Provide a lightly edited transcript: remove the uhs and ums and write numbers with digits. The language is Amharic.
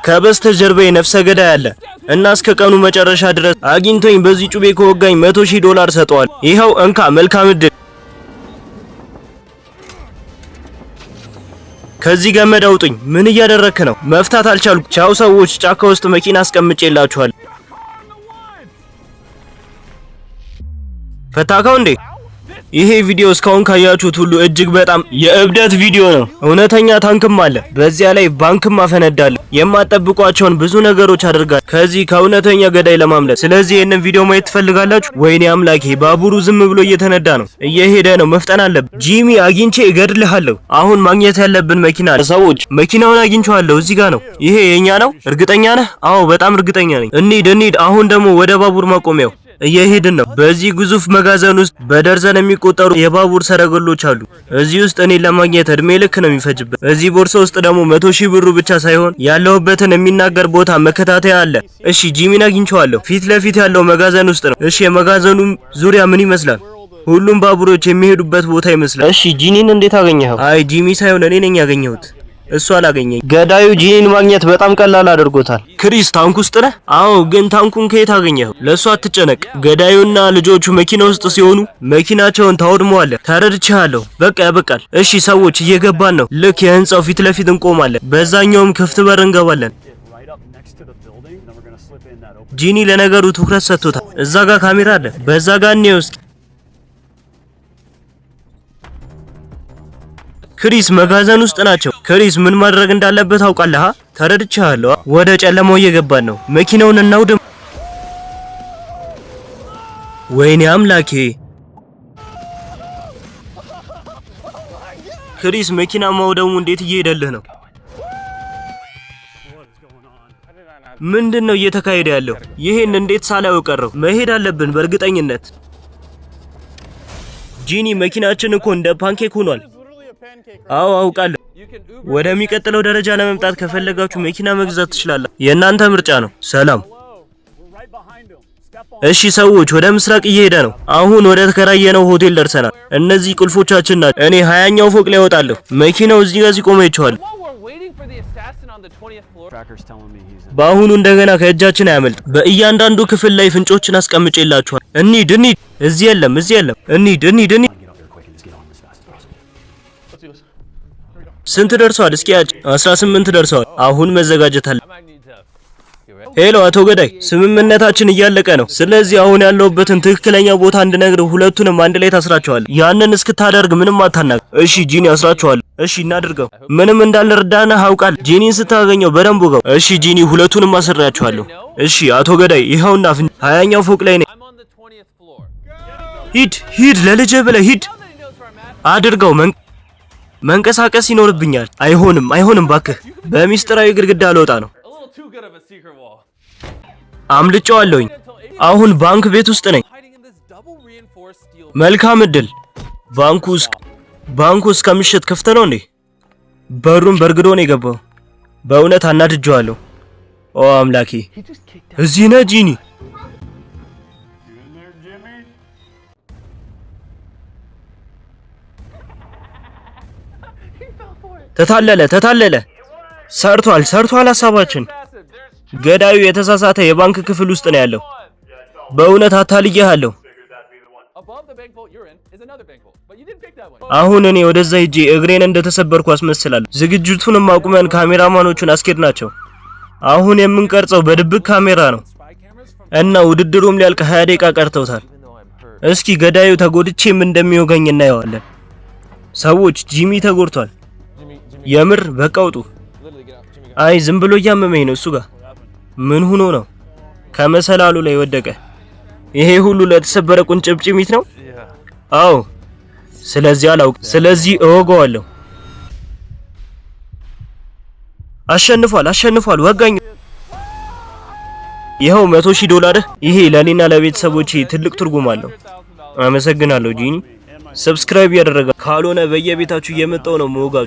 ከበስተጀርባዬ ነፍሰ ገዳይ አለ እና እስከ ቀኑ መጨረሻ ድረስ አግኝቶኝ በዚህ ጩቤ ከወጋኝ $100,000 ሰጠዋል። ይኸው እንካ፣ መልካም እድል። ከዚህ ገመድ አውጡኝ። ምን እያደረክ ነው? መፍታት አልቻልኩም። ቻው ሰዎች፣ ጫካ ውስጥ መኪና አስቀምጬላችኋል። ፈታካው እንዴ? ይሄ ቪዲዮ እስካሁን ካያችሁት ሁሉ እጅግ በጣም የእብደት ቪዲዮ ነው። እውነተኛ ታንክም አለ፣ በዚያ ላይ ባንክም አፈነዳለሁ። የማጠብቋቸውን ብዙ ነገሮች አድርጋለሁ ከዚህ ከእውነተኛ ገዳይ ለማምለጥ። ስለዚህ ይሄንን ቪዲዮ ማየት ትፈልጋላችሁ? ወይኔ አምላኬ፣ ባቡሩ ዝም ብሎ እየተነዳ ነው፣ እየሄደ ነው። መፍጠን አለብን። ጂሚ አግኝቼ እገድልሃለሁ። አሁን ማግኘት ያለብን መኪና አለ። ሰዎች መኪናውን አግኝቼዋለሁ፣ እዚህ ጋር ነው። ይሄ የኛ ነው? እርግጠኛ ነህ? አዎ በጣም እርግጠኛ ነኝ። እንሂድ። አሁን ደግሞ ወደ ባቡር ማቆሚያው እየሄድን ነው። በዚህ ግዙፍ መጋዘን ውስጥ በደርዘን የሚቆጠሩ የባቡር ሰረገሎች አሉ። እዚህ ውስጥ እኔን ለማግኘት እድሜ ልክ ነው የሚፈጅበት። እዚህ ቦርሳ ውስጥ ደግሞ 100,000 ብሩ ብቻ ሳይሆን ያለሁበትን የሚናገር ቦታ መከታተያ አለ። እሺ ጂሚን አግኝቼዋለሁ። ፊት ለፊት ያለው መጋዘን ውስጥ ነው። እሺ የመጋዘኑ ዙሪያ ምን ይመስላል? ሁሉም ባቡሮች የሚሄዱበት ቦታ ይመስላል። እሺ ጂኒን እንዴት አገኘኸው? አይ ጂሚ ሳይሆን እኔ ነኝ ያገኘሁት፣ እሱ አላገኘኝ። ገዳዩ ጂኒን ማግኘት በጣም ቀላል አድርጎታል። ክሪስ ታንክ ውስጥ ነህ? አዎ፣ ግን ታንኩን ከየት አገኘኸው? ለሱ አትጨነቅ። ገዳዩና ልጆቹ መኪና ውስጥ ሲሆኑ መኪናቸውን ታወድመዋለህ። ተረድቻለሁ። በቃ ያበቃል። እሺ ሰዎች እየገባን ነው። ልክ የህንጻው ፊት ለፊት እንቆማለን። በዛኛውም ክፍት በር እንገባለን። ጂኒ ለነገሩ ትኩረት ሰጥቶታል። እዛ ጋር ካሜራ አለ። በዛ ጋር እንየው እስኪ። ክሪስ መጋዘን ውስጥ ናቸው። ክሪስ ምን ማድረግ እንዳለበት ታውቃለህ? ተረድቻለሁ። ወደ ጨለማው እየገባን ነው። መኪናውን እናውድም። ወይኔ አምላኬ! ክሪስ መኪና ማውደሙ እንዴት እየሄደልህ ነው? ምንድነው እየተካሄደ ያለው? ይሄን እንዴት ሳላየው ቀረው? መሄድ አለብን በእርግጠኝነት። ጂኒ መኪናችን እኮ እንደ ፓንኬክ ሆኗል። አዎ አውቃለሁ። ወደሚቀጥለው ደረጃ ለመምጣት ከፈለጋችሁ መኪና መግዛት ትችላላችሁ። የእናንተ ምርጫ ነው። ሰላም። እሺ ሰዎች፣ ወደ ምስራቅ እየሄደ ነው። አሁን ወደ ተከራየነው ሆቴል ደርሰናል። እነዚህ ቁልፎቻችን ናቸው። እኔ 20ኛው ፎቅ ላይ እወጣለሁ። መኪናው እዚህ ጋር ሲቆም አይቼዋለሁ። በአሁኑ እንደገና ከእጃችን አያመልጥ። በእያንዳንዱ ክፍል ላይ ፍንጮችን አስቀምጬላችኋል። እንሂድ። እዚህ የለም። እንሂድ። ስንት ደርሷል? እስኪ ያጭ 18 ደርሷል። አሁን መዘጋጀት አለ። ሄሎ አቶ ገዳይ፣ ስምምነታችን እያለቀ ነው። ስለዚህ አሁን ያለውበትን ትክክለኛ ቦታ እንድነግርህ ሁለቱንም አንድ ላይ ታስራቸዋለህ። ያንን እስክታደርግ ምንም አታናግ። እሺ ጂኒ አስራቸዋለሁ። እሺ እናድርገው። ምንም እንዳልረዳነህ አውቃለሁ። ጂኒን ስታገኘው በደንብ ጋው። እሺ ጂኒ፣ ሁለቱንም አስራቸዋለሁ። እሺ አቶ ገዳይ፣ ይኸውና 20ኛው ፎቅ ላይ ነኝ። ሂድ፣ ለልጅህ ብለህ ሂድ። አድርገው። መንቀሳቀስ ይኖርብኛል። አይሆንም ባክህ። በሚስጥራዊ ግድግዳ ልወጣ ነው። አምልጬዋለሁኝ። አሁን ባንክ ቤት ውስጥ ነኝ። መልካም እድል። ባንኩ እስከ ምሽት ክፍት ነው እንዴ? በሩን በርግዶ ነው የገባው። በእውነት አናድጄዋለሁ። ኦ አምላኬ! እዚህ ነህ ጂኒ? ተታለለ። ሰርቷል ሐሳባችን። ገዳዩ የተሳሳተ የባንክ ክፍል ውስጥ ነው ያለው። በእውነት አታልዬሃለሁ። አሁን እኔ ወደዛ ሂጄ እግሬን እንደተሰበርኩ አስመስላለሁ። ዝግጅቱንም አቁመን ካሜራማኖቹን አስኬድናቸው። አሁን የምንቀርጸው በድብቅ ካሜራ ነው እና ውድድሩም ሊያልቅ 20 ደቂቃ ቀርተውታል። እስኪ ገዳዩ ተጎድቼም እንደሚወጋኝ እናየዋለን። ሰዎች ጂሚ ተጎድቷል። የምር በቃ ውጡ። አይ ዝም ብሎ እያመመኝ ነው። እሱ ጋር ምን ሆኖ ነው? ከመሰላሉ ላይ ወደቀ። ይሄ ሁሉ ለተሰበረ ቁንጭምጭሚት ነው? አዎ። ስለዚህ አላውቅ። ስለዚህ እወጋዋለሁ። አሸንፏል። ወጋኝ። ይኸው $100,000። ይሄ ለኔና ለቤተሰቦቼ ትልቅ ትርጉም አለው። አመሰግናለሁ ጂኒ። ሰብስክራይብ ያደረጋ ካልሆነ በየቤታችሁ እየመጣው ነው መወጋችሁ።